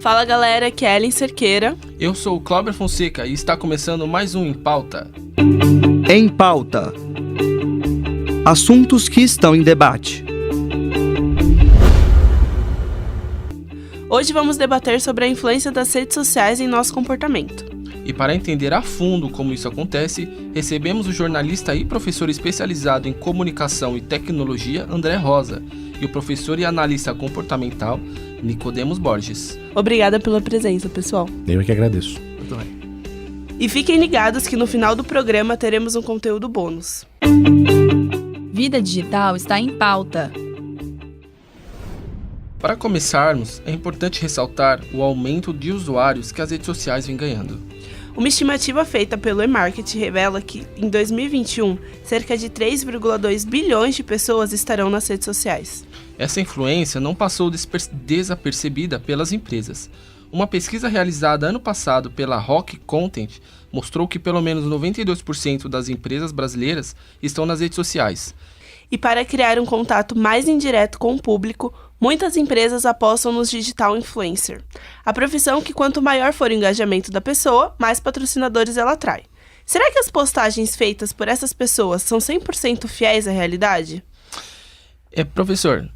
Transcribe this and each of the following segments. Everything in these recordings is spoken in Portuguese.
Fala galera, aqui é Ellen Cerqueira. Eu sou o Cláudio Fonseca e está começando mais um Em Pauta. Em Pauta. Assuntos que estão em debate. Hoje vamos debater sobre a influência das redes sociais em nosso comportamento. E para entender a fundo como isso acontece, recebemos o jornalista e professor especializado em comunicação e tecnologia, André Rosa, e o professor e analista comportamental, Nicodemos Borges. Obrigada pela presença, pessoal. Eu é que agradeço. Muito bem. E fiquem ligados que no final do programa teremos um conteúdo bônus. Vida digital está em pauta. Para começarmos, é importante ressaltar o aumento de usuários que as redes sociais vêm ganhando. Uma estimativa feita pelo eMarket revela que, em 2021, cerca de 3,2 bilhões de pessoas estarão nas redes sociais. Essa influência não passou desapercebida pelas empresas. Uma pesquisa realizada ano passado pela Rock Content mostrou que pelo menos 92% das empresas brasileiras estão nas redes sociais. E para criar um contato mais indireto com o público, muitas empresas apostam nos digital influencer. A profissão que quanto maior for o engajamento da pessoa, mais patrocinadores ela atrai. Será que as postagens feitas por essas pessoas são 100% fiéis à realidade? Professor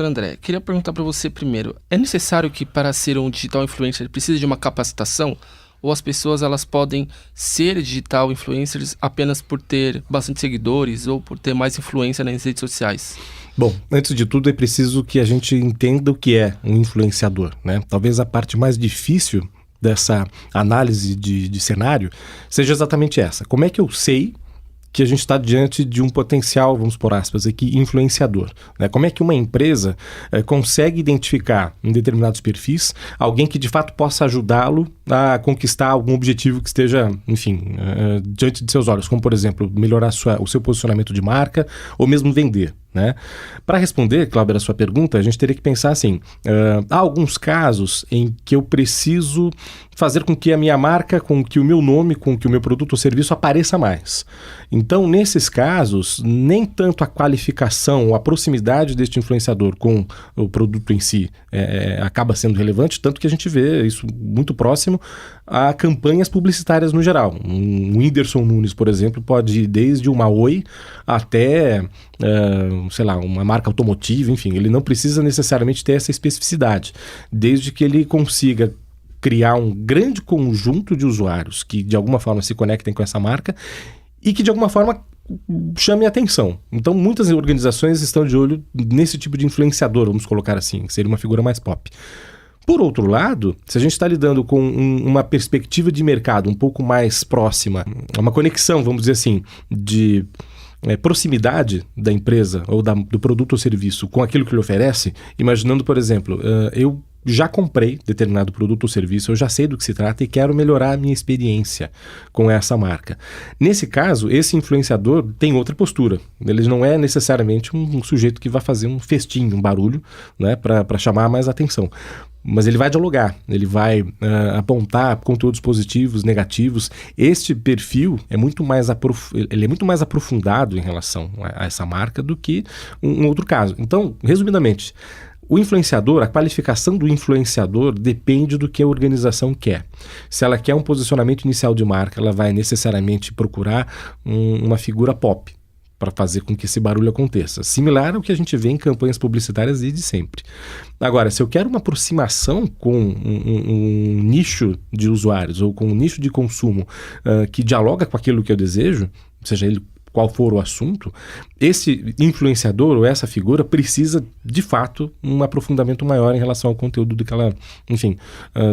André, queria perguntar para você primeiro, é necessário que para ser um digital influencer precise de uma capacitação? Ou as pessoas elas podem ser digital influencers apenas por ter bastante seguidores ou por ter mais influência nas redes sociais? Bom, antes de tudo é preciso que a gente entenda o que é um influenciador, né? Talvez a parte mais difícil dessa análise de cenário seja exatamente essa. Como é que eu sei que a gente está diante de um potencial, vamos por aspas aqui, influenciador, né? Como é que uma empresa consegue identificar em determinados perfis alguém que de fato possa ajudá-lo a conquistar algum objetivo que esteja, enfim, diante de seus olhos, como por exemplo, melhorar o seu posicionamento de marca ou mesmo vender, né? Para responder, Cláudio, a sua pergunta, a gente teria que pensar assim, há alguns casos em que eu preciso fazer com que a minha marca, com que o meu nome, com que o meu produto ou serviço apareça mais. Então, nesses casos, nem tanto a qualificação ou a proximidade deste influenciador com o produto em si acaba sendo relevante, tanto que a gente vê isso muito próximo a campanhas publicitárias no geral. Um Whindersson Nunes, por exemplo, pode ir desde uma Oi até, uma marca automotiva, enfim, ele não precisa necessariamente ter essa especificidade, desde que ele consiga criar um grande conjunto de usuários que de alguma forma se conectem com essa marca e que de alguma forma chame a atenção. Então muitas organizações estão de olho nesse tipo de influenciador, vamos colocar assim, que seria uma figura mais pop. Por outro lado, se a gente está lidando com uma perspectiva de mercado um pouco mais próxima, uma conexão, vamos dizer assim, de proximidade da empresa ou do produto ou serviço com aquilo que ele oferece, imaginando, por exemplo, eu já comprei determinado produto ou serviço, eu já sei do que se trata e quero melhorar a minha experiência com essa marca. Nesse caso, esse influenciador tem outra postura. Ele não é necessariamente um sujeito que vai fazer um festim, um barulho, né, para chamar mais atenção. Mas ele vai dialogar, ele vai apontar conteúdos positivos, negativos. Este perfil é muito mais aprofundado em relação a essa marca do que um outro caso. Então, resumidamente, o influenciador, a qualificação do influenciador depende do que a organização quer. Se ela quer um posicionamento inicial de marca, ela vai necessariamente procurar uma figura pop para fazer com que esse barulho aconteça. Similar ao que a gente vê em campanhas publicitárias desde sempre. Agora, se eu quero uma aproximação com um nicho de usuários ou com um nicho de consumo que dialoga com aquilo que eu desejo, seja ele qual for o assunto, esse influenciador ou essa figura precisa, de fato, um aprofundamento maior em relação ao conteúdo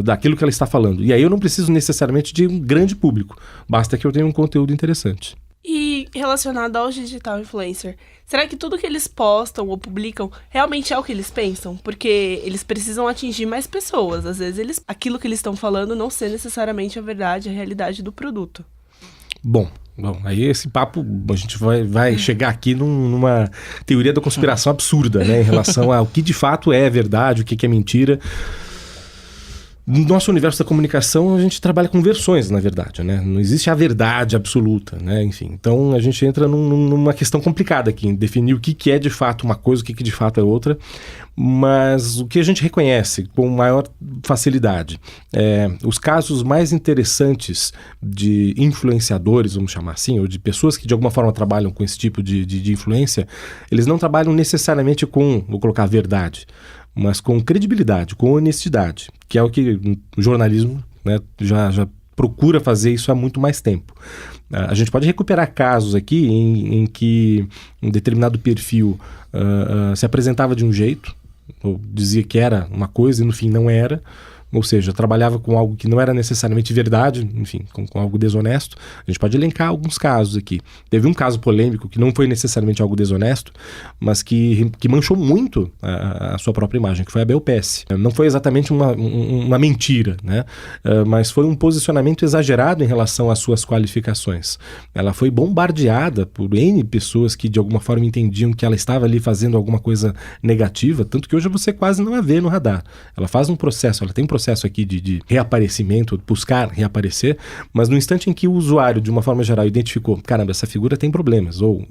daquilo que ela está falando. E aí eu não preciso necessariamente de um grande público, basta que eu tenha um conteúdo interessante. E relacionado ao digital influencer, será que tudo que eles postam ou publicam realmente é o que eles pensam? Porque eles precisam atingir mais pessoas. Às vezes aquilo que eles estão falando não ser necessariamente a verdade, a realidade do produto. Bom, aí esse papo, a gente vai chegar aqui numa teoria da conspiração absurda, né, em relação ao que de fato é verdade, o que é mentira. No nosso universo da comunicação, a gente trabalha com versões, na verdade, né? Não existe a verdade absoluta, né? Enfim, então a gente entra numa questão complicada aqui, em definir o que é de fato uma coisa, o que de fato é outra, mas o que a gente reconhece com maior facilidade os casos mais interessantes de influenciadores, vamos chamar assim, ou de pessoas que de alguma forma trabalham com esse tipo de influência, eles não trabalham necessariamente com, vou colocar, verdade, mas com credibilidade, com honestidade, que é o que o jornalismo, né, já procura fazer isso há muito mais tempo. A gente pode recuperar casos aqui em que um determinado perfil se apresentava de um jeito, ou dizia que era uma coisa e no fim não era, ou seja, trabalhava com algo que não era necessariamente verdade, enfim, com algo desonesto. A gente pode elencar alguns casos aqui. Teve um caso polêmico que não foi necessariamente algo desonesto, mas que manchou muito a sua própria imagem, que foi a Bel Pesce. Não foi exatamente uma mentira, né? Mas foi um posicionamento exagerado em relação às suas qualificações. Ela foi bombardeada por N pessoas que de alguma forma entendiam que ela estava ali fazendo alguma coisa negativa, tanto que hoje você quase não a vê no radar. Ela faz um processo, ela tem um processo aqui de reaparecimento, buscar reaparecer, mas no instante em que o usuário, de uma forma geral, identificou, caramba, essa figura tem problemas, ou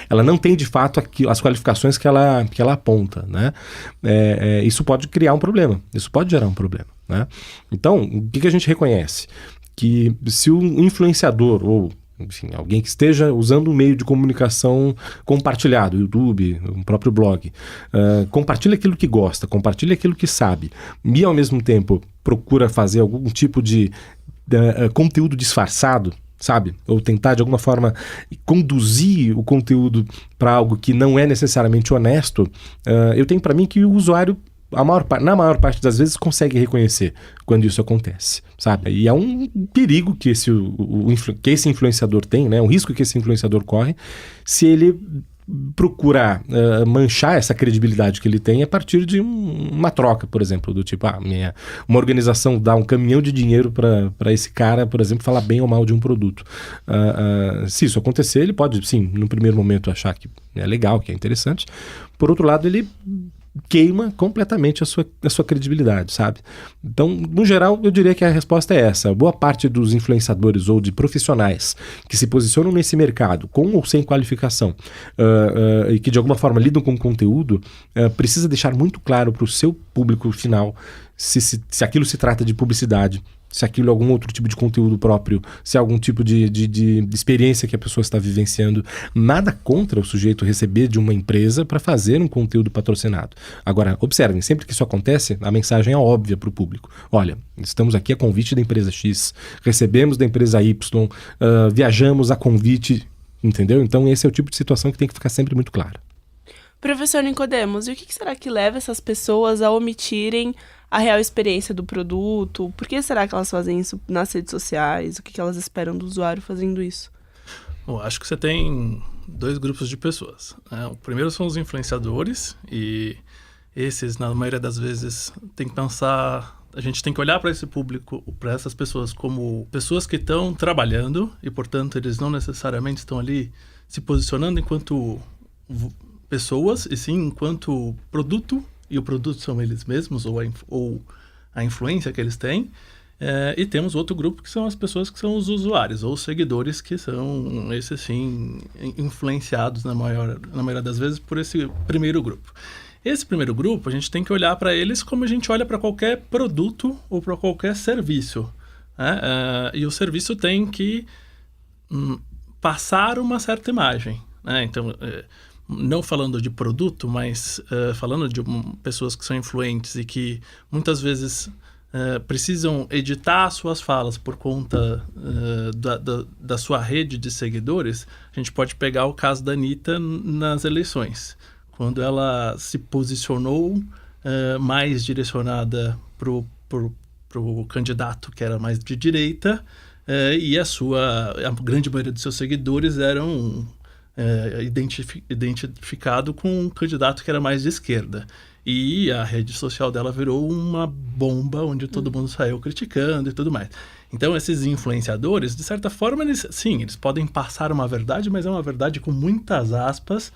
ela não tem de fato as qualificações que ela aponta, né? Isso pode criar um problema, isso pode gerar um problema, né? Então, o que a gente reconhece? Que se o influenciador ou enfim, alguém que esteja usando um meio de comunicação compartilhado, YouTube, um próprio blog, compartilha aquilo que gosta, compartilha aquilo que sabe e ao mesmo tempo procura fazer algum tipo de conteúdo disfarçado, sabe? Ou tentar de alguma forma conduzir o conteúdo para algo que não é necessariamente honesto, eu tenho para mim que o usuário na maior parte das vezes consegue reconhecer quando isso acontece, sabe? E é um perigo que esse influenciador tem, né? Um risco que esse influenciador corre se ele procurar manchar essa credibilidade que ele tem a partir de uma troca, por exemplo, do tipo, uma organização dá um caminhão de dinheiro para esse cara, por exemplo, falar bem ou mal de um produto. Se isso acontecer, ele pode, sim, no primeiro momento achar que é legal, que é interessante. Por outro lado, ele queima completamente a sua credibilidade, sabe? Então, no geral, eu diria que a resposta é essa. Boa parte dos influenciadores ou de profissionais que se posicionam nesse mercado, com ou sem qualificação, e que de alguma forma lidam com conteúdo, precisa deixar muito claro para o seu público final se aquilo se trata de publicidade, se aquilo é algum outro tipo de conteúdo próprio, se é algum tipo de experiência que a pessoa está vivenciando. Nada contra o sujeito receber de uma empresa para fazer um conteúdo patrocinado. Agora, observem, sempre que isso acontece, a mensagem é óbvia para o público. Olha, estamos aqui a convite da empresa X, recebemos da empresa Y, viajamos a convite, entendeu? Então esse é o tipo de situação que tem que ficar sempre muito clara. Professor Nicodemos, e o que será que leva essas pessoas a omitirem a real experiência do produto? Por que será que elas fazem isso nas redes sociais? O que elas esperam do usuário fazendo isso? Bom, acho que você tem dois grupos de pessoas, né? O primeiro são os influenciadores, e esses, na maioria das vezes, tem que pensar... A gente tem que olhar para esse público, para essas pessoas, como pessoas que estão trabalhando e, portanto, eles não necessariamente estão ali se posicionando enquanto pessoas, e sim enquanto produto, e o produto são eles mesmos, ou a influência que eles têm. E temos outro grupo que são as pessoas que são os usuários, ou os seguidores, que são, esses sim, influenciados na maioria das vezes por esse primeiro grupo. Esse primeiro grupo, a gente tem que olhar para eles como a gente olha para qualquer produto ou para qualquer serviço, né? E o serviço tem que passar uma certa imagem, né? Então, não falando de produto, mas falando de pessoas que são influentes e que muitas vezes precisam editar suas falas por conta da sua rede de seguidores. A gente pode pegar o caso da Anitta nas eleições, quando ela se posicionou mais direcionada para o candidato que era mais de direita, e a grande maioria dos seus seguidores eram identificado com um candidato que era mais de esquerda. E a rede social dela virou uma bomba onde todo mundo saiu criticando e tudo mais. Então, esses influenciadores, de certa forma, eles podem passar uma verdade, mas é uma verdade com muitas aspas,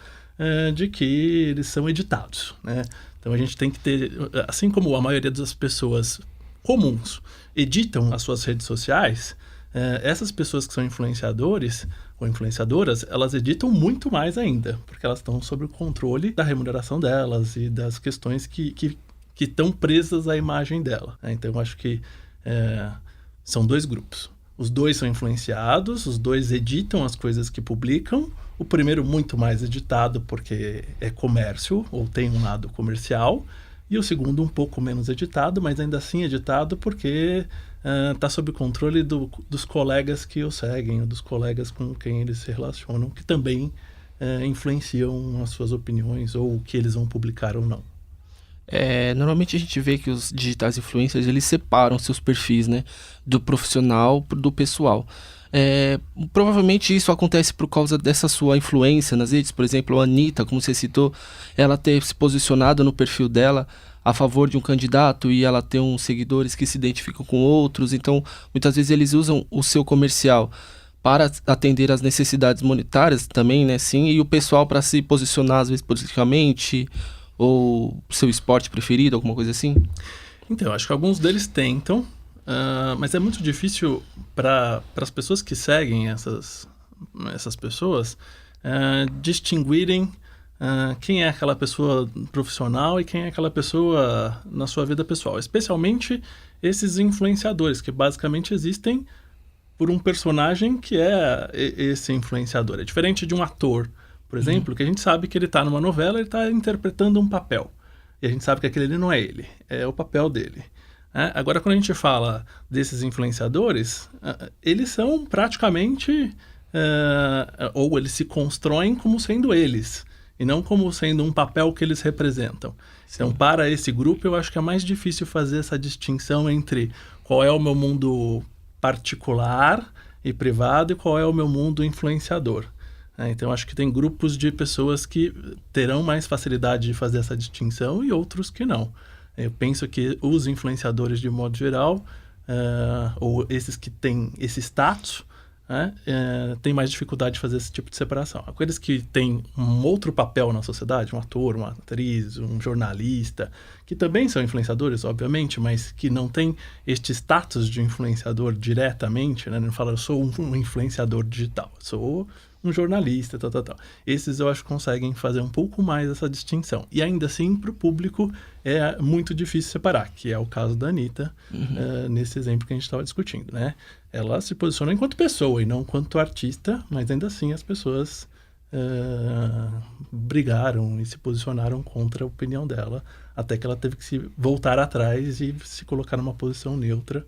de que eles são editados, né? Então a gente tem que ter, assim como a maioria das pessoas comuns editam as suas redes sociais, essas pessoas que são influenciadores ou influenciadoras, elas editam muito mais ainda, porque elas estão sob o controle da remuneração delas e das questões que estão presas à imagem dela. Então eu acho que são dois grupos. Os dois são influenciados, os dois editam as coisas que publicam. O primeiro muito mais editado porque é comércio ou tem um lado comercial. E o segundo um pouco menos editado, mas ainda assim editado porque está sob controle dos colegas que o seguem, ou dos colegas com quem eles se relacionam, que também influenciam as suas opiniões ou o que eles vão publicar ou não. Normalmente a gente vê que os digitais influencers, eles separam seus perfis, né, do profissional do pessoal. Provavelmente isso acontece por causa dessa sua influência nas redes. Por exemplo, a Anitta, como você citou, ela ter se posicionado no perfil dela a favor de um candidato e ela ter uns seguidores que se identificam com outros. Então, muitas vezes eles usam o seu comercial para atender às necessidades monetárias também, né, sim, e o pessoal para se posicionar, às vezes, politicamente, ou seu esporte preferido, alguma coisa assim? Então, acho que alguns deles tentam, mas é muito difícil para as pessoas que seguem essas pessoas distinguirem quem é aquela pessoa profissional e quem é aquela pessoa na sua vida pessoal. Especialmente esses influenciadores, que basicamente existem por um personagem que é esse influenciador. É diferente de um ator, por exemplo, que a gente sabe que ele está numa novela, ele está interpretando um papel. E a gente sabe que aquele ali não é ele, é o papel dele. Agora, quando a gente fala desses influenciadores, eles são praticamente, ou eles se constroem como sendo eles, e não como sendo um papel que eles representam. Sim. Então, para esse grupo, eu acho que é mais difícil fazer essa distinção entre qual é o meu mundo particular e privado e qual é o meu mundo influenciador. Então, acho que tem grupos de pessoas que terão mais facilidade de fazer essa distinção e outros que não. Eu penso que os influenciadores, de modo geral, ou esses que têm esse status, têm mais dificuldade de fazer esse tipo de separação. Aqueles que têm um outro papel na sociedade, um ator, uma atriz, um jornalista, que também são influenciadores, obviamente, mas que não têm este status de influenciador diretamente, né? Não fala, eu sou um influenciador digital, eu sou um jornalista, tal. Esses eu acho que conseguem fazer um pouco mais essa distinção. E ainda assim, para o público, é muito difícil separar, que é o caso da Anitta, nesse exemplo que a gente estava discutindo, né? Ela se posiciona enquanto pessoa e não enquanto artista, mas ainda assim as pessoas brigaram e se posicionaram contra a opinião dela, até que ela teve que se voltar atrás e se colocar numa posição neutra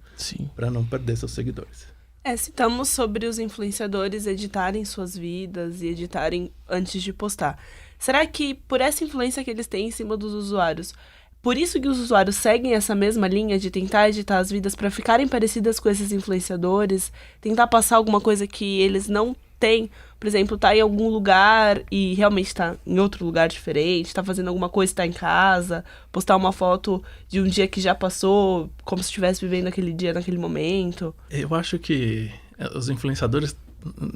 para não perder seus seguidores. Citamos sobre os influenciadores editarem suas vidas e editarem antes de postar. Será que por essa influência que eles têm em cima dos usuários, por isso que os usuários seguem essa mesma linha de tentar editar as vidas para ficarem parecidas com esses influenciadores, tentar passar alguma coisa que eles não têm? Por exemplo, tá em algum lugar e realmente tá em outro lugar diferente, tá fazendo alguma coisa e tá em casa, postar uma foto de um dia que já passou, como se estivesse vivendo aquele dia naquele momento. Eu acho que os influenciadores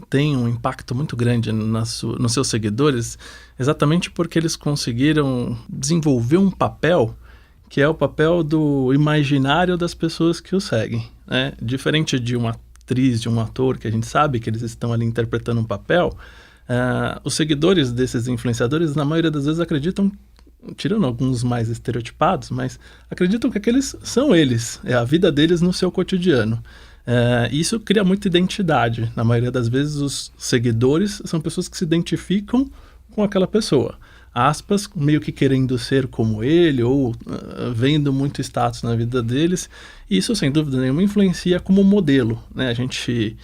têm um impacto muito grande nos seus seguidores, exatamente porque eles conseguiram desenvolver um papel que é o papel do imaginário das pessoas que o seguem, né? Diferente de uma atriz, de um ator, que a gente sabe que eles estão ali interpretando um papel, os seguidores desses influenciadores, na maioria das vezes, acreditam, tirando alguns mais estereotipados, mas acreditam que aqueles são eles, é a vida deles no seu cotidiano. Isso cria muita identidade. Na maioria das vezes, os seguidores são pessoas que se identificam com aquela pessoa. Aspas, meio que querendo ser como ele, ou vendo muito status na vida deles. E isso, sem dúvida nenhuma, influencia como modelo, né? A gente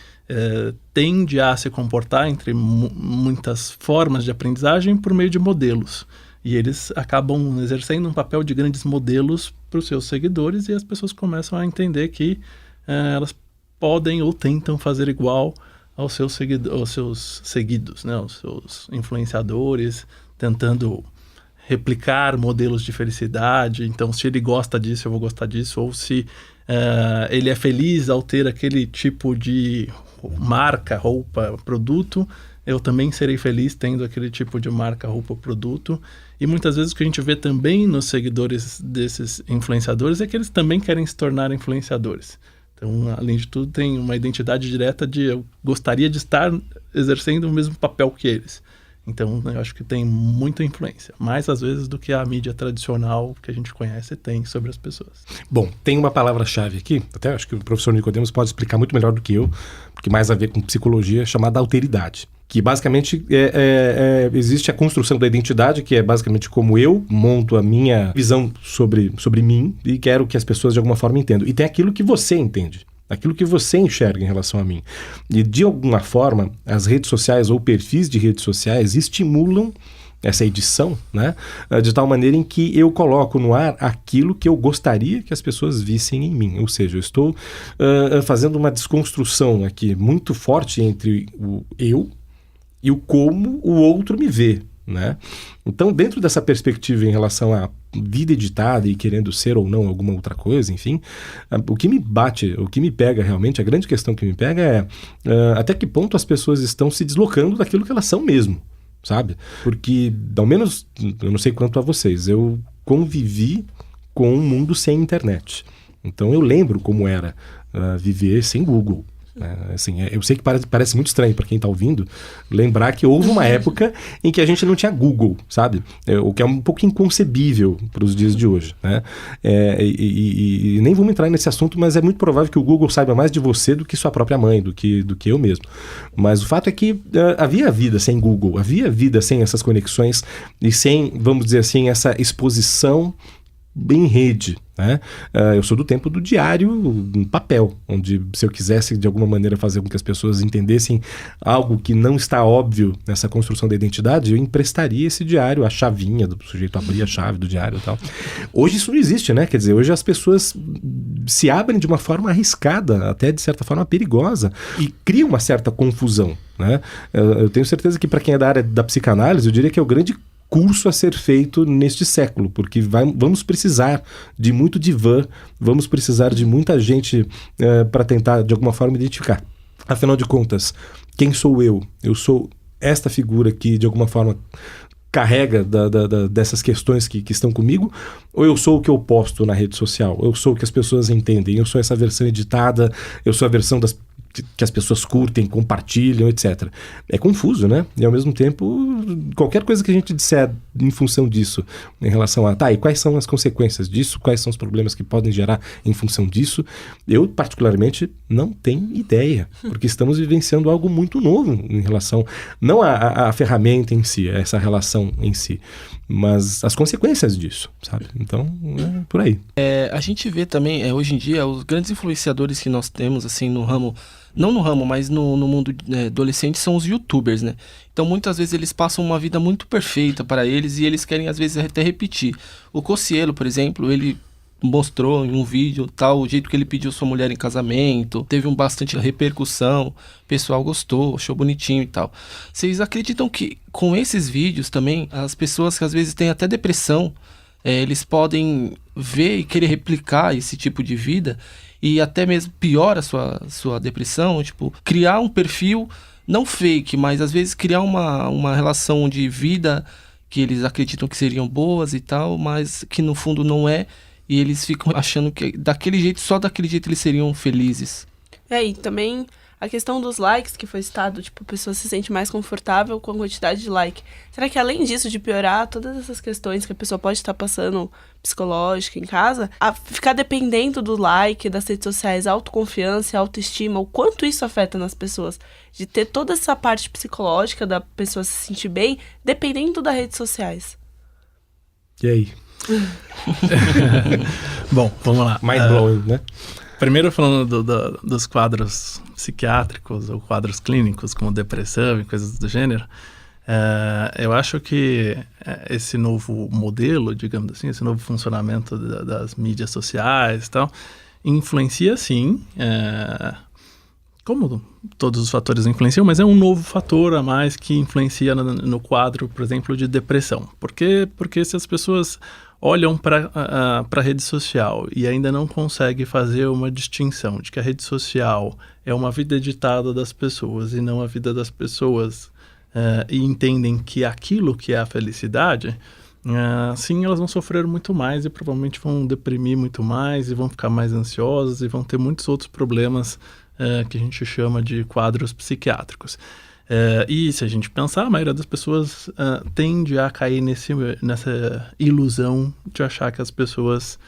tende a se comportar entre muitas formas de aprendizagem por meio de modelos. E eles acabam exercendo um papel de grandes modelos para os seus seguidores, e as pessoas começam a entender que elas podem ou tentam fazer igual aos seus seguidos, né? Aos seus influenciadores, tentando replicar modelos de felicidade. Então, se ele gosta disso, eu vou gostar disso. Ou se ele é feliz ao ter aquele tipo de marca, roupa, produto, eu também serei feliz tendo aquele tipo de marca, roupa, produto. E muitas vezes o que a gente vê também nos seguidores desses influenciadores é que eles também querem se tornar influenciadores. Então, além de tudo, tem uma identidade direta de eu gostaria de estar exercendo o mesmo papel que eles. Então, eu acho que tem muita influência, mais às vezes do que a mídia tradicional que a gente conhece tem sobre as pessoas. Bom, tem uma palavra-chave aqui, até acho que o professor Nicodemos pode explicar muito melhor do que eu, porque mais a ver com psicologia, chamada alteridade. Que basicamente existe a construção da identidade, que é basicamente como eu monto a minha visão sobre mim e quero que as pessoas de alguma forma entendam. E tem aquilo que você entende. Aquilo que você enxerga em relação a mim. E, de alguma forma, as redes sociais ou perfis de redes sociais estimulam essa edição, né? De tal maneira em que eu coloco no ar aquilo que eu gostaria que as pessoas vissem em mim. Ou seja, eu estou fazendo uma desconstrução aqui muito forte entre o eu e o como o outro me vê, né? Então, dentro dessa perspectiva em relação à vida editada e querendo ser ou não alguma outra coisa, enfim, o que me bate, o que me pega realmente, a grande questão que me pega é até que ponto as pessoas estão se deslocando daquilo que elas são mesmo, sabe? Porque, ao menos, eu não sei quanto a vocês, eu convivi com um mundo sem internet. Então, eu lembro como era viver sem Google. Assim, eu sei que parece muito estranho para quem está ouvindo lembrar que houve uma época em que a gente não tinha Google, sabe? O que é um pouco inconcebível para os dias de hoje, né? E nem vamos entrar nesse assunto, mas é muito provável que o Google saiba mais de você do que sua própria mãe, do que eu mesmo. Mas o fato é que havia vida sem Google, havia vida sem essas conexões e sem, vamos dizer assim, essa exposição em rede, né? Eu sou do tempo do diário em papel, onde se eu quisesse de alguma maneira fazer com que as pessoas entendessem algo que não está óbvio nessa construção da identidade, eu emprestaria esse diário, a chavinha do sujeito abrir a chave do diário e tal. Hoje isso não existe, né? Quer dizer, hoje as pessoas se abrem de uma forma arriscada, até de certa forma perigosa, e cria uma certa confusão, né? Eu tenho certeza que para quem é da área da psicanálise, eu diria que é o grande curso a ser feito neste século, porque vamos precisar de muito divã, vamos precisar de muita gente para tentar, de alguma forma, identificar. Afinal de contas, quem sou eu? Eu sou esta figura que, de alguma forma, carrega dessas questões que estão comigo, ou eu sou o que eu posto na rede social? Eu sou o que as pessoas entendem? Eu sou essa versão editada? Eu sou a versão que as pessoas curtem, compartilham, etc. É confuso, né? E ao mesmo tempo, qualquer coisa que a gente disser em função disso, em relação a, e quais são as consequências disso, quais são os problemas que podem gerar em função disso, eu particularmente não tenho ideia, porque estamos vivenciando algo muito novo em relação, não à ferramenta em si, a essa relação em si, mas as consequências disso, sabe? Então, é por aí. A gente vê também, hoje em dia, os grandes influenciadores que nós temos, assim, no ramo, não no ramo, mas no mundo adolescente, são os youtubers, né? Então, muitas vezes, eles passam uma vida muito perfeita para eles e eles querem, às vezes, até repetir. O Cossielo, por exemplo, ele mostrou em um vídeo o jeito que ele pediu sua mulher em casamento, teve bastante repercussão, o pessoal gostou, achou bonitinho e tal. Vocês acreditam que com esses vídeos também, as pessoas que às vezes têm até depressão, eles podem ver e querer replicar esse tipo de vida e até mesmo piora a sua depressão, tipo, criar um perfil, não fake, mas às vezes criar uma relação de vida que eles acreditam que seriam boas e tal, mas que no fundo não é, e eles ficam achando que daquele jeito, só daquele jeito eles seriam felizes. E também a questão dos likes que foi citado, tipo, a pessoa se sente mais confortável com a quantidade de like. Será que além disso, de piorar todas essas questões que a pessoa pode estar passando psicológica em casa, a ficar dependendo do like, das redes sociais, autoconfiança, autoestima, o quanto isso afeta nas pessoas? De ter toda essa parte psicológica da pessoa se sentir bem, dependendo das redes sociais. E aí? Bom, vamos lá. Mind blowing, né? Primeiro falando dos quadros psiquiátricos ou quadros clínicos, como depressão e coisas do gênero, eu acho que esse novo modelo, digamos assim, esse novo funcionamento das mídias sociais e tal, influencia sim, como todos os fatores influenciam, mas é um novo fator a mais que influencia no quadro, por exemplo, de depressão. Porque se as pessoas olham para a rede social e ainda não conseguem fazer uma distinção de que a rede social é uma vida editada das pessoas e não a vida das pessoas e entendem que aquilo que é a felicidade, sim, elas vão sofrer muito mais e provavelmente vão deprimir muito mais e vão ficar mais ansiosas e vão ter muitos outros problemas que a gente chama de quadros psiquiátricos. E se a gente pensar, a maioria das pessoas tende a cair nessa ilusão de achar que as pessoas,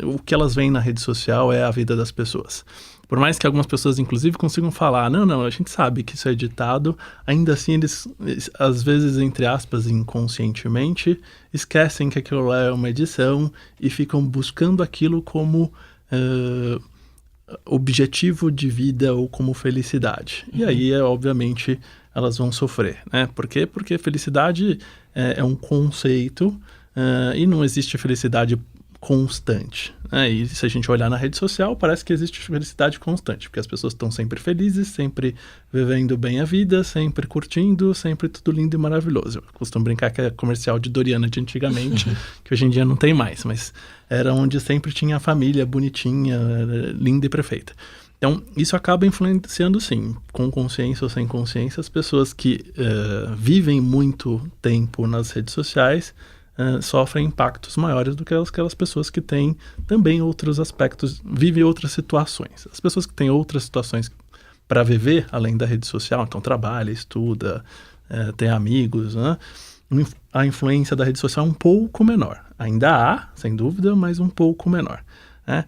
o que elas veem na rede social é a vida das pessoas. Por mais que algumas pessoas, inclusive, consigam falar, não, a gente sabe que isso é editado, ainda assim eles, às vezes, entre aspas, inconscientemente, esquecem que aquilo é uma edição e ficam buscando aquilo como objetivo de vida ou como felicidade. E aí, obviamente, elas vão sofrer, né? Por quê? Porque felicidade é um conceito e não existe felicidade constante. E se a gente olhar na rede social, parece que existe felicidade constante, porque as pessoas estão sempre felizes, sempre vivendo bem a vida, sempre curtindo, sempre tudo lindo e maravilhoso. Eu costumo brincar que é comercial de Doriana de antigamente, que hoje em dia não tem mais, mas era onde sempre tinha a família bonitinha, linda e perfeita. Então, isso acaba influenciando, sim, com consciência ou sem consciência, as pessoas que vivem muito tempo nas redes sociais sofrem impactos maiores do que aquelas pessoas que têm também outros aspectos, vivem outras situações. As pessoas que têm outras situações para viver, além da rede social, então trabalha, estuda, tem amigos, né? A influência da rede social é um pouco menor. Ainda há, sem dúvida, mas um pouco menor, né?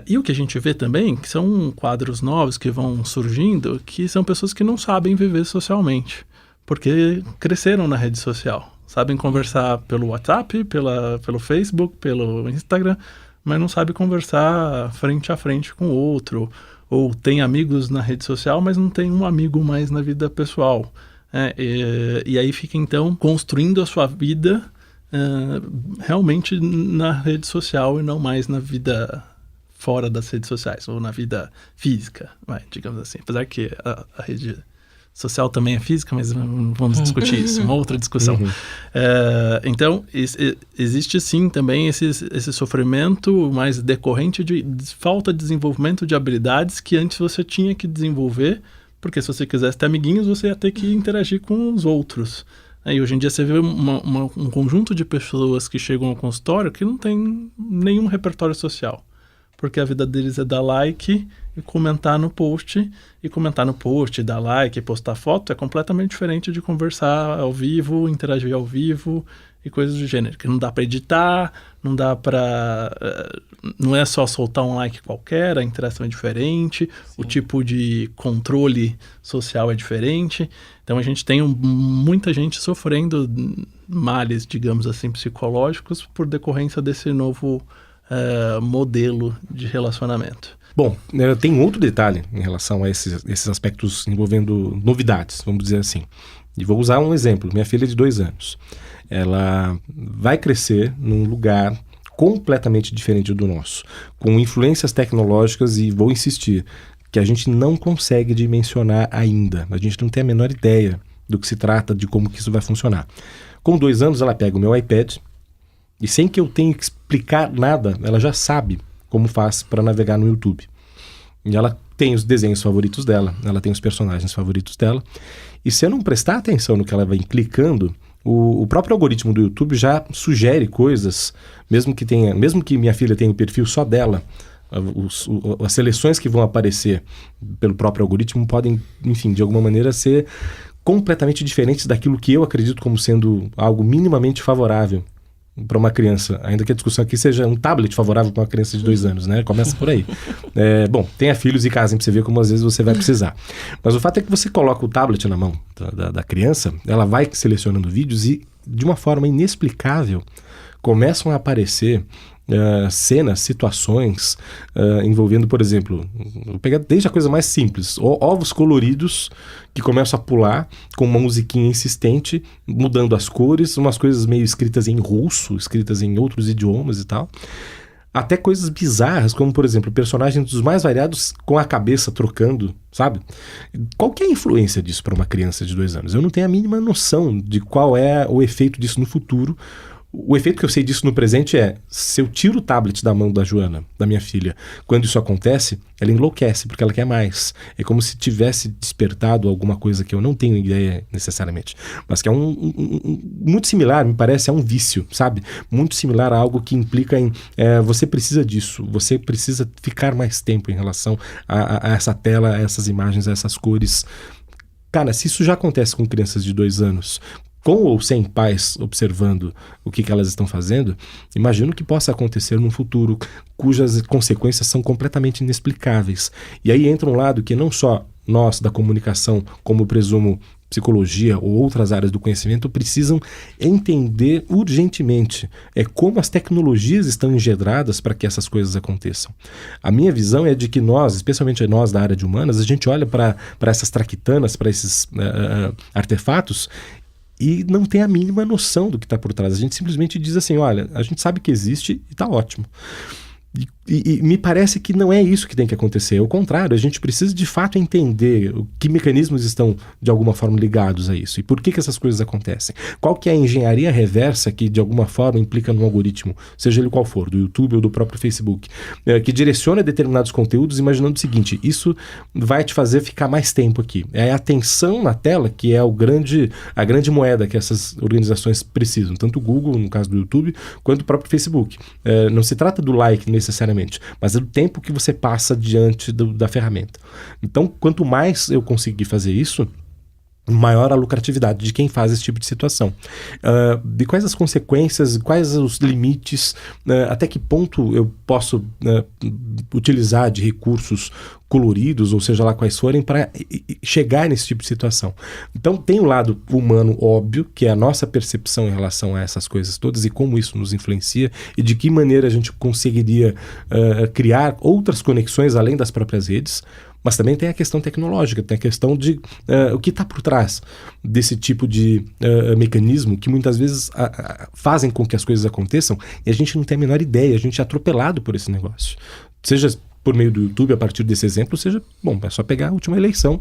E o que a gente vê também, que são quadros novos que vão surgindo, que são pessoas que não sabem viver socialmente, porque cresceram na rede social. Sabem conversar pelo WhatsApp, pelo Facebook, pelo Instagram, mas não sabem conversar frente a frente com o outro. Ou tem amigos na rede social, mas não tem um amigo mais na vida pessoal. E aí fica, então, construindo a sua vida realmente na rede social e não mais na vida fora das redes sociais, ou na vida física, digamos assim. Apesar que a rede social também é física, mas não vamos discutir isso, uma outra discussão. Então, existe sim também esse sofrimento mais decorrente de falta de desenvolvimento de habilidades que antes você tinha que desenvolver, porque se você quisesse ter amiguinhos, você ia ter que interagir com os outros. E hoje em dia você vê um conjunto de pessoas que chegam ao consultório que não tem nenhum repertório social, porque a vida deles é dar like e comentar no post, dar like, postar foto, é completamente diferente de conversar ao vivo, interagir ao vivo e coisas do gênero, que não dá para editar, não é só soltar um like qualquer, a interação é diferente, sim, o tipo de controle social é diferente, então a gente tem muita gente sofrendo males, digamos assim, psicológicos por decorrência desse novo modelo de relacionamento. Bom, tem outro detalhe em relação a esses aspectos envolvendo novidades, vamos dizer assim. E vou usar um exemplo. Minha filha de 2 anos. Ela vai crescer num lugar completamente diferente do nosso, com influências tecnológicas, e vou insistir, que a gente não consegue dimensionar ainda. A gente não tem a menor ideia do que se trata, de como que isso vai funcionar. Com 2 anos, ela pega o meu iPad e, sem que eu tenha que explicar nada, ela já sabe como faz para navegar no YouTube. E ela tem os desenhos favoritos dela, ela tem os personagens favoritos dela, e se eu não prestar atenção no que ela vai clicando, o próprio algoritmo do YouTube já sugere coisas, mesmo que minha filha tenha o perfil só dela, as seleções que vão aparecer pelo próprio algoritmo podem, enfim, de alguma maneira ser completamente diferentes daquilo que eu acredito como sendo algo minimamente favorável para uma criança, ainda que a discussão aqui seja um tablet favorável para uma criança de 2 anos, né? Começa por aí. Bom, tenha filhos e casem para você ver como às vezes você vai precisar. Mas o fato é que você coloca o tablet na mão da criança, ela vai selecionando vídeos e, de uma forma inexplicável, começam a aparecer cenas, situações envolvendo, por exemplo, vou pegar desde a coisa mais simples, ovos coloridos que começam a pular com uma musiquinha insistente, mudando as cores, umas coisas meio escritas em russo, escritas em outros idiomas e tal, até coisas bizarras, como, por exemplo, personagens dos mais variados com a cabeça trocando, sabe? Qual que é a influência disso para uma criança de 2 anos? Eu não tenho a mínima noção de qual é o efeito disso no futuro, O efeito que eu sei disso no presente é, se eu tiro o tablet da mão da Joana, da minha filha, quando isso acontece, ela enlouquece, porque ela quer mais. É como se tivesse despertado alguma coisa que eu não tenho ideia necessariamente, mas que é muito similar, me parece, a um vício, sabe? Muito similar a algo que implica em você precisa disso, você precisa ficar mais tempo em relação a essa tela, a essas imagens, a essas cores. Cara, se isso já acontece com crianças de 2 anos, com ou sem pais observando o que elas estão fazendo, imagino que possa acontecer num futuro cujas consequências são completamente inexplicáveis. E aí entra um lado que não só nós da comunicação, como presumo psicologia ou outras áreas do conhecimento, precisam entender urgentemente como as tecnologias estão engendradas para que essas coisas aconteçam. A minha visão é de que nós, especialmente nós da área de humanas, a gente olha para essas traquitanas, para esses artefatos, e não tem a mínima noção do que está por trás. A gente simplesmente diz assim, olha, a gente sabe que existe e está ótimo. E me parece que não é isso que tem que acontecer. Ao contrário, a gente precisa de fato entender que mecanismos estão de alguma forma ligados a isso e por que essas coisas acontecem. Qual que é a engenharia reversa que de alguma forma implica num algoritmo, seja ele qual for, do YouTube ou do próprio Facebook, que direciona determinados conteúdos imaginando o seguinte, isso vai te fazer ficar mais tempo aqui. É a atenção na tela que é a grande moeda que essas organizações precisam, tanto o Google, no caso do YouTube, quanto o próprio Facebook. Não se trata do like necessariamente, mas é do tempo que você passa diante da ferramenta. Então, quanto mais eu conseguir fazer isso, maior a lucratividade de quem faz esse tipo de situação. De quais as consequências, quais os limites, até que ponto eu posso utilizar de recursos coloridos, ou seja lá quais forem, para chegar nesse tipo de situação. Então tem o lado humano óbvio, que é a nossa percepção em relação a essas coisas todas e como isso nos influencia e de que maneira a gente conseguiria criar outras conexões além das próprias redes. Mas também tem a questão tecnológica, tem a questão de o que está por trás desse tipo de mecanismo que muitas vezes fazem com que as coisas aconteçam e a gente não tem a menor ideia, a gente é atropelado por esse negócio. Seja por meio do YouTube, a partir desse exemplo, seja, é só pegar a última eleição,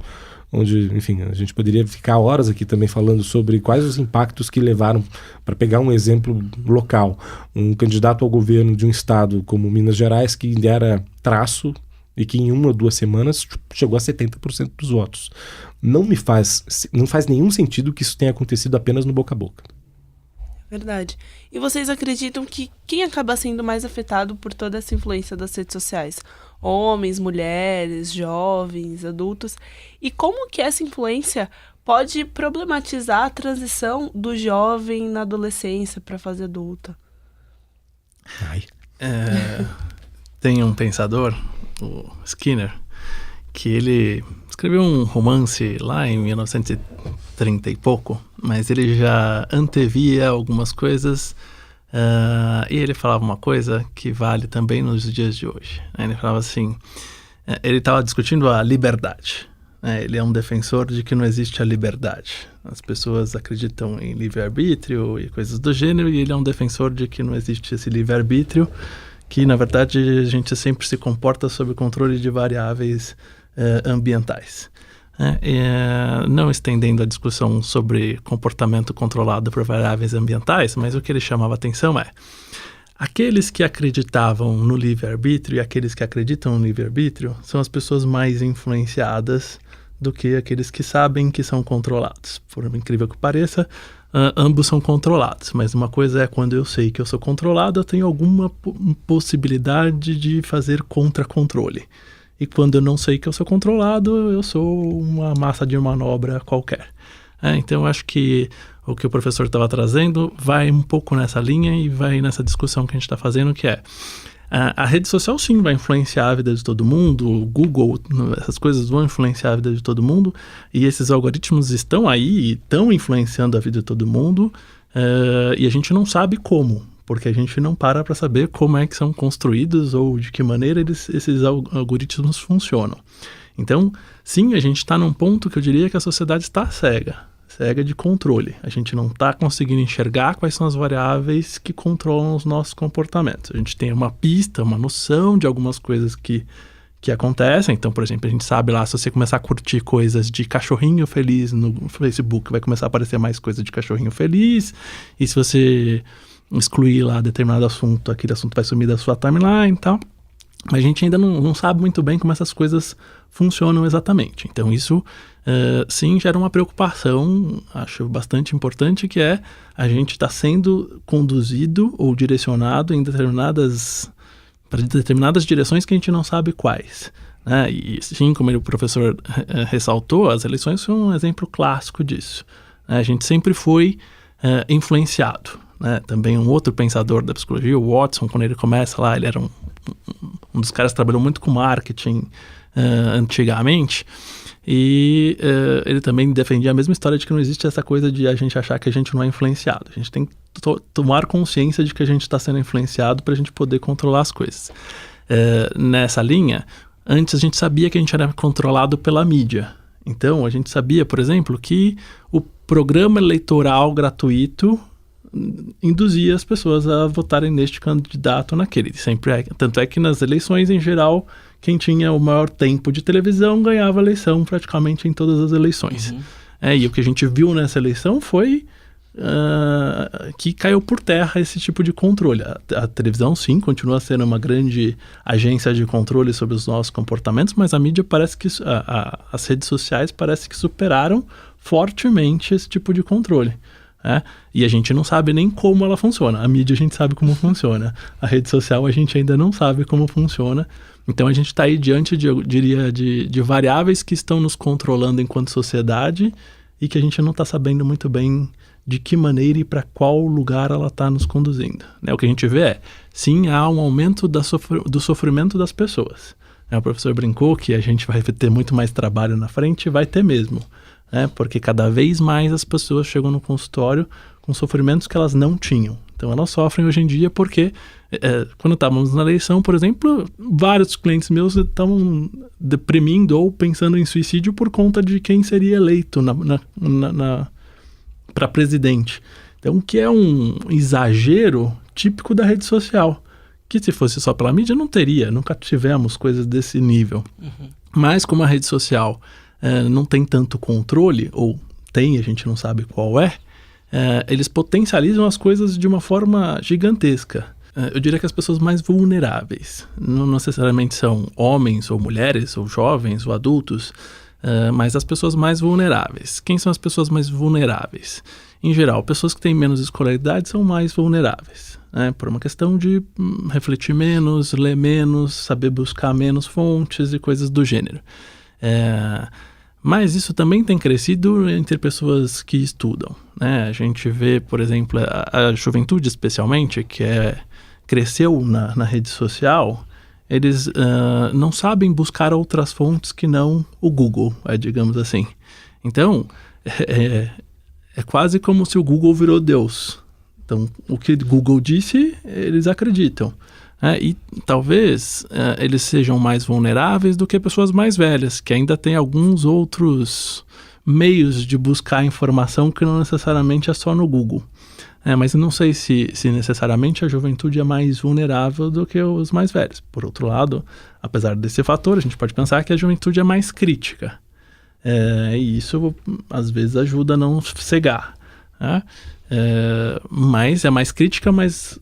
onde, enfim, a gente poderia ficar horas aqui também falando sobre quais os impactos que levaram, para pegar um exemplo local, um candidato ao governo de um estado como Minas Gerais que era traço, e que em 1 ou 2 semanas chegou a 70% dos votos. Não faz nenhum sentido que isso tenha acontecido apenas no boca a boca. Verdade. E vocês acreditam que quem acaba sendo mais afetado por toda essa influência das redes sociais? Homens, mulheres, jovens, adultos? E como que essa influência pode problematizar a transição do jovem na adolescência para a fase adulta? Tem um pensador, o Skinner, que ele escreveu um romance lá em 1930 e pouco, mas ele já antevia algumas coisas e ele falava uma coisa que vale também nos dias de hoje. Ele falava assim, ele estava discutindo a liberdade. Ele é um defensor de que não existe a liberdade. As pessoas acreditam em livre-arbítrio e coisas do gênero, e ele é um defensor de que não existe esse livre-arbítrio, que na verdade a gente sempre se comporta sob controle de variáveis ambientais. Não estendendo a discussão sobre comportamento controlado por variáveis ambientais, mas o que ele chamava atenção é aqueles que acreditavam no livre-arbítrio e aqueles que acreditam no livre-arbítrio são as pessoas mais influenciadas do que aqueles que sabem que são controlados. Por incrível que pareça, ambos são controlados, mas uma coisa é quando eu sei que eu sou controlado, eu tenho alguma possibilidade de fazer contra-controle. E quando eu não sei que eu sou controlado, eu sou uma massa de manobra qualquer. Então eu acho que o que o professor estava trazendo vai um pouco nessa linha e vai nessa discussão que a gente está fazendo, que é a rede social sim vai influenciar a vida de todo mundo, o Google, essas coisas vão influenciar a vida de todo mundo, e esses algoritmos estão aí e estão influenciando a vida de todo mundo, e a gente não sabe como, porque a gente não para saber como é que são construídos ou de que maneira esses algoritmos funcionam. Então, sim, a gente está num ponto que eu diria que a sociedade está cega de controle. A gente não está conseguindo enxergar quais são as variáveis que controlam os nossos comportamentos. A gente tem uma pista, uma noção de algumas coisas que acontecem. Então, por exemplo, a gente sabe lá, se você começar a curtir coisas de cachorrinho feliz no Facebook, vai começar a aparecer mais coisa de cachorrinho feliz. E se você excluir lá determinado assunto, aquele assunto vai sumir da sua timeline e tal. Mas a gente ainda não sabe muito bem como essas coisas funcionam exatamente. Então isso sim gera uma preocupação, acho bastante importante, que é a gente está sendo conduzido ou direcionado para determinadas direções que a gente não sabe quais. Né? E sim, como o professor ressaltou, as eleições são um exemplo clássico disso. Né? A gente sempre foi influenciado. Né? Também um outro pensador da psicologia, o Watson, quando ele começa lá, ele era um dos caras que trabalhou muito com marketing antigamente, e ele também defendia a mesma história de que não existe essa coisa de a gente achar que a gente não é influenciado. A gente tem que tomar consciência de que a gente está sendo influenciado para a gente poder controlar as coisas. Nessa linha, antes a gente sabia que a gente era controlado pela mídia. Então, a gente sabia, por exemplo, que o programa eleitoral gratuito induzia as pessoas a votarem neste candidato ou naquele. Tanto é que nas eleições, em geral, quem tinha o maior tempo de televisão ganhava a eleição praticamente em todas as eleições. E o que a gente viu nessa eleição foi que caiu por terra esse tipo de controle. A televisão, sim, continua sendo uma grande agência de controle sobre os nossos comportamentos, mas a mídia parece que... as redes sociais parece que superaram fortemente esse tipo de controle. E a gente não sabe nem como ela funciona. A mídia a gente sabe como funciona. A rede social a gente ainda não sabe como funciona. Então a gente está aí diante, eu diria, de variáveis que estão nos controlando enquanto sociedade e que a gente não está sabendo muito bem de que maneira e para qual lugar ela está nos conduzindo. O que a gente vê sim, há um aumento do sofrimento das pessoas. O professor brincou que a gente vai ter muito mais trabalho na frente, vai ter mesmo. Porque cada vez mais as pessoas chegam no consultório com sofrimentos que elas não tinham. Então elas sofrem hoje em dia porque, quando estávamos na eleição, por exemplo, vários clientes meus estavam deprimindo ou pensando em suicídio por conta de quem seria eleito para presidente. Então, o que é um exagero típico da rede social, que se fosse só pela mídia nunca tivemos coisas desse nível. Mas como a rede social não tem tanto controle, ou tem, a gente não sabe qual eles potencializam as coisas de uma forma gigantesca. Eu diria que as pessoas mais vulneráveis, não necessariamente são homens ou mulheres, ou jovens ou adultos, mas as pessoas mais vulneráveis. Quem são as pessoas mais vulneráveis? Em geral, pessoas que têm menos escolaridade são mais vulneráveis, por uma questão de refletir menos, ler menos, saber buscar menos fontes e coisas do gênero. Mas isso também tem crescido entre pessoas que estudam. A gente vê, por exemplo, a juventude especialmente, que cresceu na rede social, eles não sabem buscar outras fontes que não o Google, digamos assim. Então, é quase como se o Google virou Deus. Então, o que o Google disse, eles acreditam. E talvez eles sejam mais vulneráveis do que pessoas mais velhas, que ainda têm alguns outros meios de buscar informação que não necessariamente é só no Google. Mas eu não sei se necessariamente a juventude é mais vulnerável do que os mais velhos. Por outro lado, apesar desse fator, a gente pode pensar que a juventude é mais crítica. E isso, às vezes, ajuda a não cegar. Mas é mais crítica, mas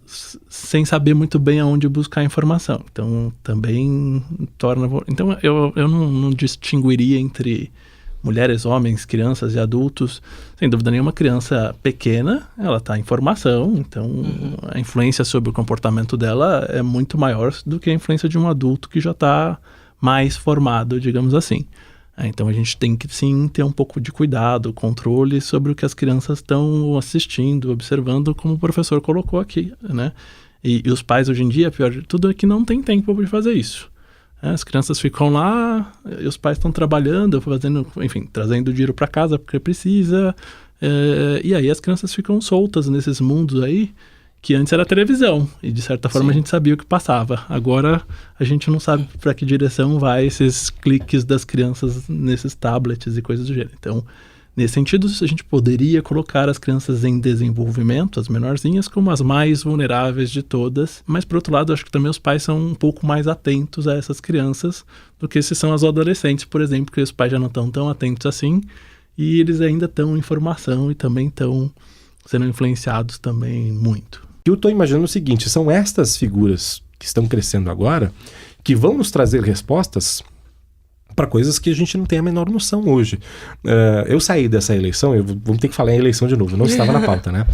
sem saber muito bem aonde buscar informação. Então, também torna... Então, eu não distinguiria entre mulheres, homens, crianças e adultos. Sem dúvida nenhuma, criança pequena, ela está em formação, então a influência sobre o comportamento dela é muito maior do que a influência de um adulto que já está mais formado, digamos assim. Então a gente tem que sim ter um pouco de cuidado, controle sobre o que as crianças estão assistindo, observando, como o professor colocou aqui, E os pais hoje em dia, pior de tudo, é que não tem tempo de fazer isso. As crianças ficam lá e os pais estão trabalhando, trazendo dinheiro para casa porque precisa. E aí as crianças ficam soltas nesses mundos aí, que antes era televisão. E de certa forma a gente sabia o que passava. Agora a gente não sabe para que direção vai esses cliques das crianças nesses tablets e coisas do gênero. Então, nesse sentido, a gente poderia colocar as crianças em desenvolvimento, as menorzinhas, como as mais vulneráveis de todas. Mas, por outro lado, acho que também os pais são um pouco mais atentos a essas crianças do que se são as adolescentes, por exemplo, que os pais já não estão tão atentos assim e eles ainda estão em formação e também estão sendo influenciados também muito. eu estou imaginando o seguinte, são estas figuras que estão crescendo agora que vão nos trazer respostas para coisas que a gente não tem a menor noção hoje. Eu saí dessa eleição, vamos ter que falar em eleição de novo, não estava na pauta, né?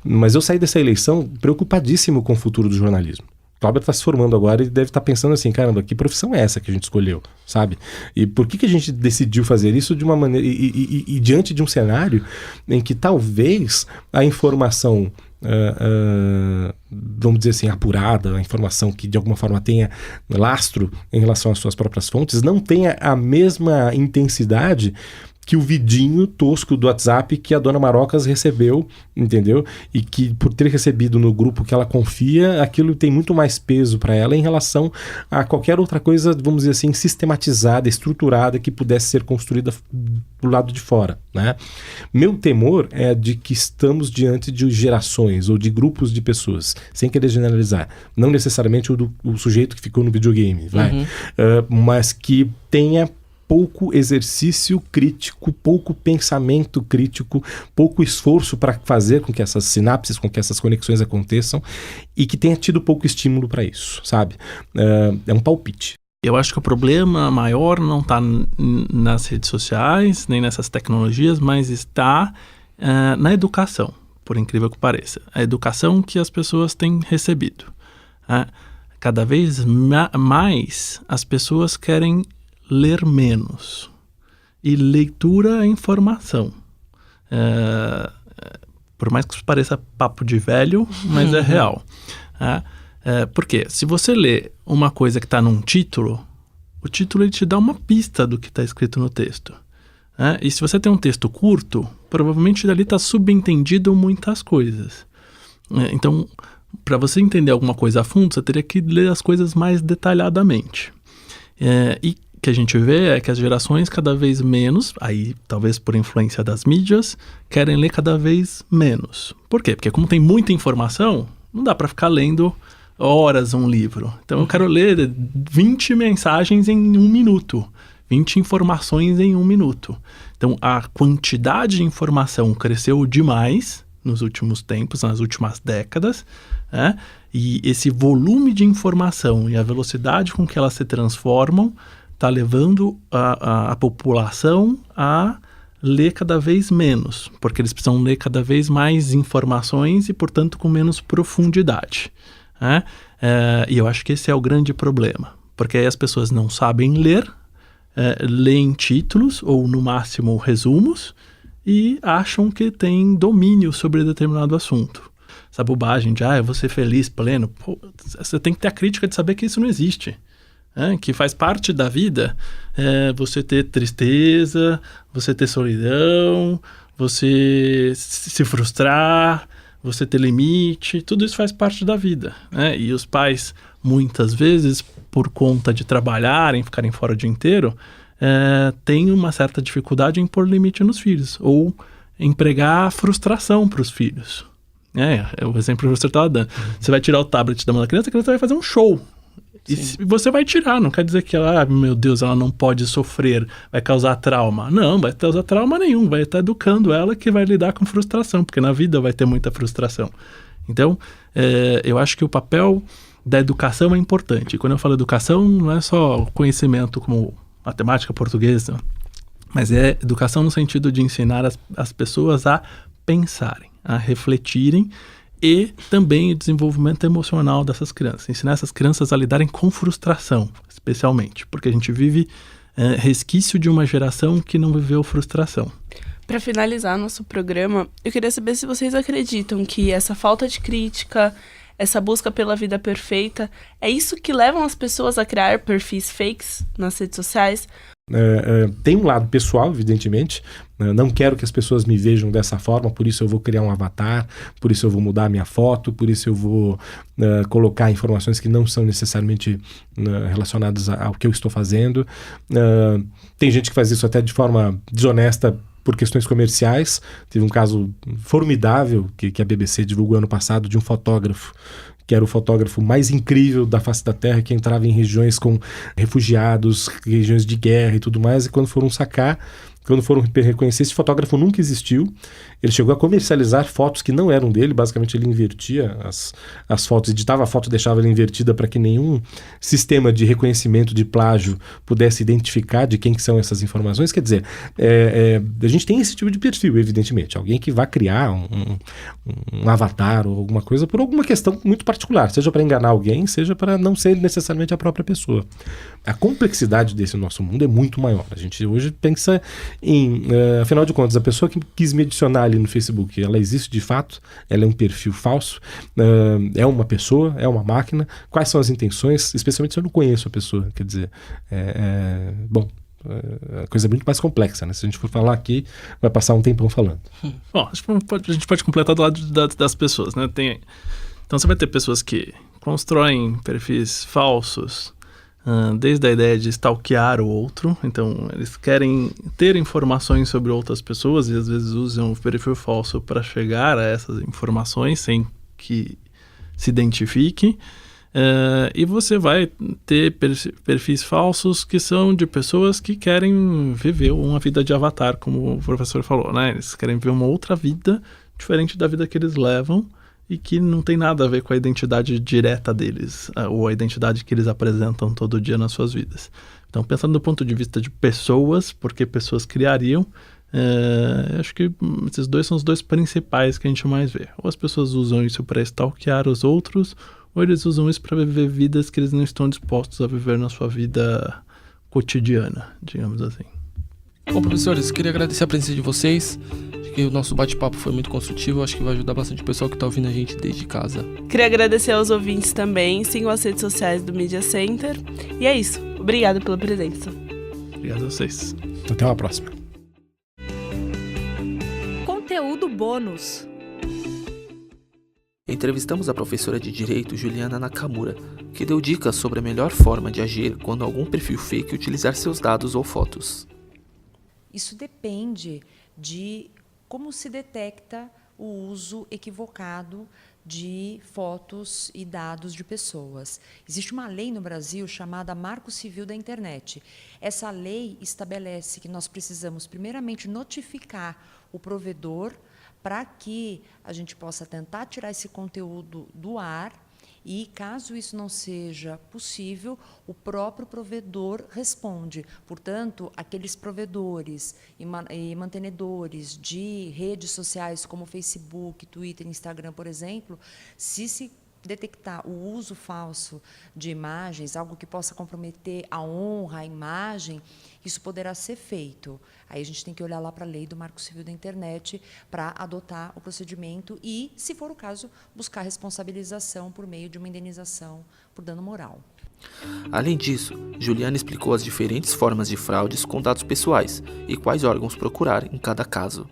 Mas eu saí dessa eleição preocupadíssimo com o futuro do jornalismo. O Cláudio está se formando agora e deve estar pensando assim, caramba, que profissão é essa que a gente escolheu, sabe? E por que a gente decidiu fazer isso de uma maneira... E diante de um cenário em que talvez a informação, vamos dizer assim, apurada, a informação que de alguma forma tenha lastro em relação às suas próprias fontes, não tenha a mesma intensidade que o vidinho tosco do WhatsApp que a dona Marocas recebeu, entendeu? E que por ter recebido no grupo que ela confia, aquilo tem muito mais peso para ela em relação a qualquer outra coisa, vamos dizer assim, sistematizada, estruturada, que pudesse ser construída do lado de fora, né? Meu temor é de que estamos diante de gerações ou de grupos de pessoas, sem querer generalizar, não necessariamente o sujeito que ficou no videogame, mas que tenha pouco exercício crítico, pouco pensamento crítico, pouco esforço para fazer com que essas sinapses, com que essas conexões aconteçam e que tenha tido pouco estímulo para isso, sabe? É um palpite. Eu acho que o problema maior não está nas redes sociais, nem nessas tecnologias, mas está na educação, por incrível que pareça. A educação que as pessoas têm recebido. Cada vez mais as pessoas querem ler menos. E leitura é informação. Por mais que isso pareça papo de velho, mas é real. Por quê? Se você lê uma coisa que está num título, o título ele te dá uma pista do que está escrito no texto. E se você tem um texto curto, provavelmente dali está subentendido muitas coisas. Então, para você entender alguma coisa a fundo, você teria que ler as coisas mais detalhadamente. E que a gente vê é que as gerações cada vez menos, aí talvez por influência das mídias, querem ler cada vez menos. Por quê? Porque como tem muita informação, não dá para ficar lendo horas um livro. Então eu quero ler 20 mensagens em 1 minuto, 20 informações em 1 minuto. Então a quantidade de informação cresceu demais nos últimos tempos, nas últimas décadas, e esse volume de informação e a velocidade com que elas se transformam está levando a população a ler cada vez menos, porque eles precisam ler cada vez mais informações e, portanto, com menos profundidade. E eu acho que esse é o grande problema, porque aí as pessoas não sabem ler, leem títulos ou, no máximo, resumos e acham que têm domínio sobre determinado assunto. Essa bobagem de, eu vou ser feliz, pleno, você tem que ter a crítica de saber que isso não existe. Que faz parte da vida você ter tristeza, você ter solidão, você se frustrar, você ter limite, tudo isso faz parte da vida. E os pais, muitas vezes, por conta de trabalharem, ficarem fora o dia inteiro, têm uma certa dificuldade em pôr limite nos filhos, ou empregar frustração para os filhos. É o exemplo que você estava dando. Você vai tirar o tablet da mão da criança, a criança vai fazer um show. E você vai tirar, não quer dizer que ela, meu Deus, ela não pode sofrer, vai causar trauma. Não, vai causar trauma nenhum, vai estar educando ela que vai lidar com frustração, porque na vida vai ter muita frustração. Então, eu acho que o papel da educação é importante. E quando eu falo educação, não é só conhecimento como matemática, português, mas é educação no sentido de ensinar as pessoas a pensarem, a refletirem, e também o desenvolvimento emocional dessas crianças. Ensinar essas crianças a lidarem com frustração, especialmente, porque a gente vive resquício de uma geração que não viveu frustração. Para finalizar nosso programa, eu queria saber se vocês acreditam que essa falta de crítica, essa busca pela vida perfeita, é isso que levam as pessoas a criar perfis fakes nas redes sociais? Tem um lado pessoal, evidentemente. Não quero que as pessoas me vejam dessa forma, por isso eu vou criar um avatar, por isso eu vou mudar a minha foto, por isso eu vou colocar informações que não são necessariamente relacionadas ao que eu estou fazendo. Tem gente que faz isso até de forma desonesta por questões comerciais. Teve um caso formidável que a BBC divulgou ano passado de um fotógrafo que era o fotógrafo mais incrível da face da Terra, que entrava em regiões com refugiados, regiões de guerra e tudo mais, e quando foram reconhecer, esse fotógrafo nunca existiu, Ele chegou a comercializar fotos que não eram dele. Basicamente, ele invertia as fotos, editava a foto e deixava ela invertida para que nenhum sistema de reconhecimento de plágio pudesse identificar de quem que são essas informações. Quer dizer, a gente tem esse tipo de perfil, evidentemente. Alguém que vai criar um avatar ou alguma coisa por alguma questão muito particular, seja para enganar alguém, seja para não ser necessariamente a própria pessoa. A complexidade desse nosso mundo é muito maior. A gente hoje pensa em, afinal de contas, a pessoa que quis me adicionar ali no Facebook, ela existe de fato? Ela é um perfil falso? É uma pessoa? É uma máquina? Quais são as intenções? Especialmente se eu não conheço a pessoa. Quer dizer, bom, a coisa é muito mais complexa, né? Se a gente for falar aqui, vai passar um tempão falando. Bom, a gente pode completar do lado das pessoas, né? Então você vai ter pessoas que constroem perfis falsos, desde a ideia de stalkear o outro. Então eles querem ter informações sobre outras pessoas e às vezes usam o perfil falso para chegar a essas informações sem que se identifique. E você vai ter perfis falsos que são de pessoas que querem viver uma vida de avatar, como o professor falou, né? Eles querem viver uma outra vida diferente da vida que eles levam e que não tem nada a ver com a identidade direta deles, ou a identidade que eles apresentam todo dia nas suas vidas. Então, pensando do ponto de vista de pessoas, porque pessoas criariam, acho que esses dois são os dois principais que a gente mais vê. Ou as pessoas usam isso para stalkear os outros, ou eles usam isso para viver vidas que eles não estão dispostos a viver na sua vida cotidiana, digamos assim. Bom, professores, queria agradecer a presença de vocês. Acho que o nosso bate-papo foi muito construtivo. Acho que vai ajudar bastante o pessoal que está ouvindo a gente desde casa. Queria agradecer aos ouvintes também. Sigam as redes sociais do Media Center. E é isso. Obrigada pela presença. Obrigado a vocês. Até uma próxima. Conteúdo bônus. Entrevistamos a professora de Direito Juliana Nakamura, que deu dicas sobre a melhor forma de agir quando algum perfil fake utilizar seus dados ou fotos. Isso depende de como se detecta o uso equivocado de fotos e dados de pessoas. Existe uma lei no Brasil chamada Marco Civil da Internet. Essa lei estabelece que nós precisamos, primeiramente, notificar o provedor para que a gente possa tentar tirar esse conteúdo do ar e, caso isso não seja possível, o próprio provedor responde. Portanto, aqueles provedores e mantenedores de redes sociais como Facebook, Twitter, Instagram, por exemplo, se detectar o uso falso de imagens, algo que possa comprometer a honra, a imagem, isso poderá ser feito. Aí a gente tem que olhar lá para a lei do Marco Civil da Internet para adotar o procedimento e, se for o caso, buscar responsabilização por meio de uma indenização por dano moral. Além disso, Juliana explicou as diferentes formas de fraudes com dados pessoais e quais órgãos procurar em cada caso.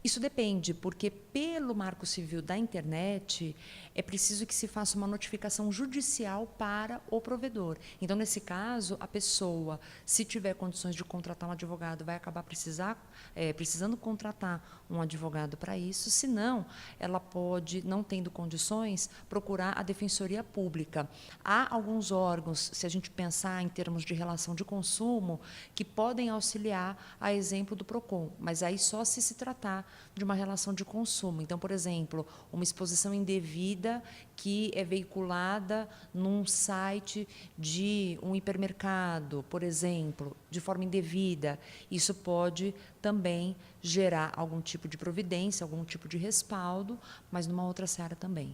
Isso depende, porque pelo Marco Civil da Internet é preciso que se faça uma notificação judicial para o provedor. Então, nesse caso, a pessoa, se tiver condições de contratar um advogado, vai acabar precisando contratar um advogado para isso. Se não, ela pode, não tendo condições, procurar a Defensoria Pública. Há alguns órgãos, se a gente pensar em termos de relação de consumo, que podem auxiliar, a exemplo do PROCON, mas aí só se tratar de uma relação de consumo. Então, por exemplo, uma exposição indevida que é veiculada num site de um hipermercado, por exemplo, de forma indevida, isso pode também gerar algum tipo de providência, algum tipo de respaldo, mas numa outra seara também.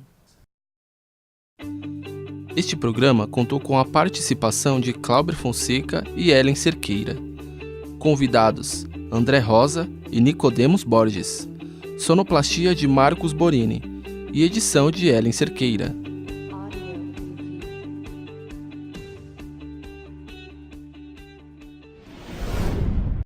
Este programa contou com a participação de Cláudio Fonseca e Ellen Cerqueira. Convidados: André Rosa e Nicodemos Borges. Sonoplastia de Marcos Borini e edição de Ellen Cerqueira.